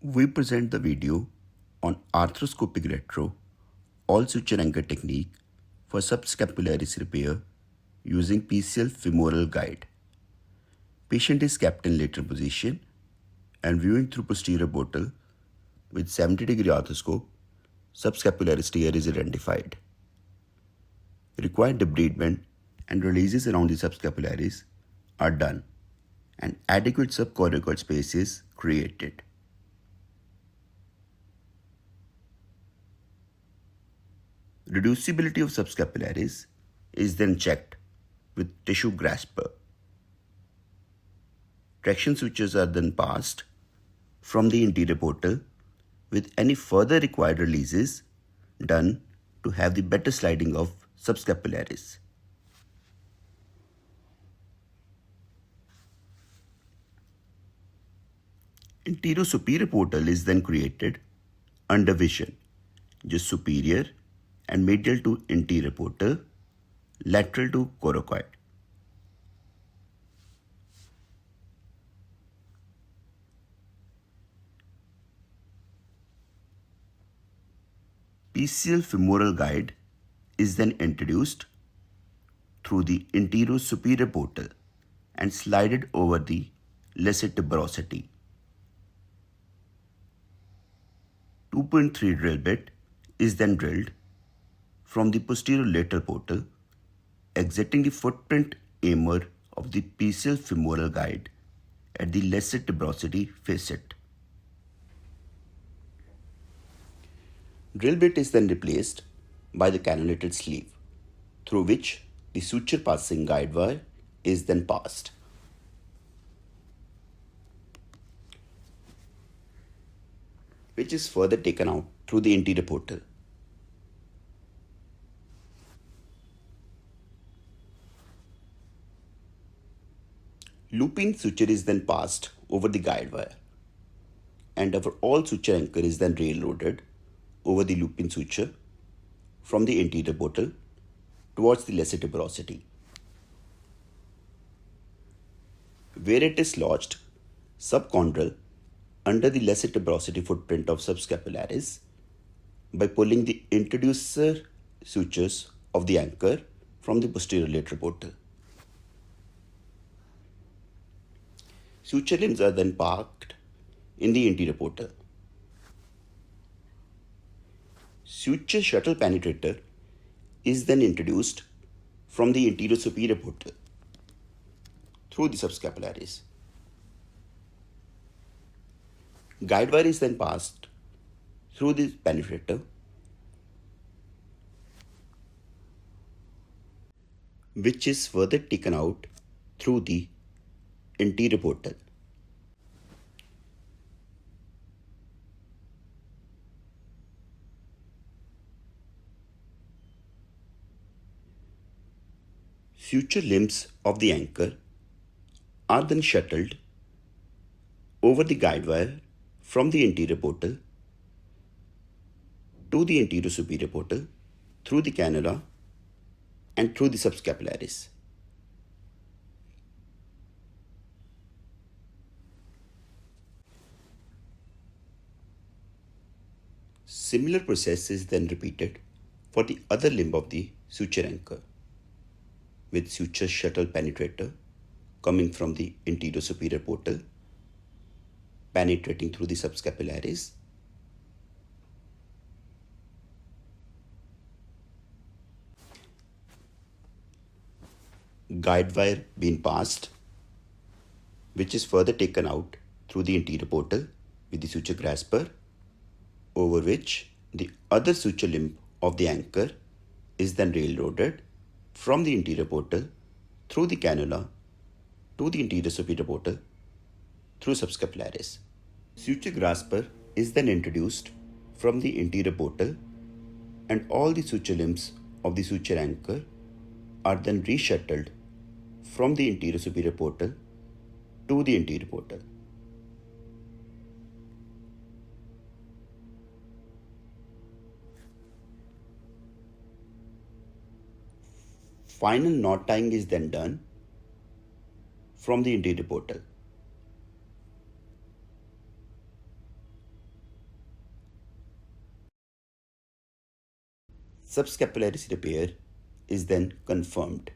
We present the video on arthroscopic retro all suture anchor technique for subscapularis repair using PCL femoral guide. Patient is kept in lateral position and viewing through posterior portal with 70-degree arthroscope. Subscapularis tear is identified. Required debridement and releases around the subscapularis are done and adequate subcoracoid space is created. Reducibility of subscapularis is then checked with tissue grasper. Traction sutures are then passed from the interior portal with any further required releases done to have the better sliding of subscapularis. Anterior superior portal is then created under vision, just superior and medial to interior portal, lateral to coracoid. PCL femoral guide is then introduced through the anterior superior portal and slided over the lesser tuberosity. 2.3 drill bit is then drilled from the posterior lateral portal, exiting the footprint aimer of the PCL femoral guide at the lesser tuberosity facet. Drill bit is then replaced by the cannulated sleeve, through which the suture passing guide wire is then passed. Which is further taken out through the interior portal. Looping suture is then passed over the guide wire, and our all suture anchor is then railroaded over the looping suture from the interior portal towards the lesser tuberosity, where it is lodged subchondral under the lesser tuberosity footprint of subscapularis by pulling the introducer sutures of the anchor from the posterior lateral portal. Suture limbs are then parked in the interior portal. Suture shuttle penetrator is then introduced from the anterior superior portal through the subscapularis. Guide wire is then passed through the penetrator, which is further taken out through the interior portal. Suture limbs of the anchor are then shuttled over the guide wire from the interior portal to the anterior superior portal through the cannula and through the subscapularis. Similar process is then repeated for the other limb of the suture anchor, with suture shuttle penetrator coming from the anterior superior portal, penetrating through the subscapularis, guide wire being passed, which is further taken out through the interior portal with the suture grasper, over which the other suture limb of the anchor is then railroaded from the interior portal through the cannula to the anterior superior portal through subscapularis. Suture grasper is then introduced from the interior portal, and all the suture limbs of the suture anchor are then reshuttled from the anterior superior portal to the anterior portal. Final knot tying is then done from the interior portal. subscapularis repair is then confirmed.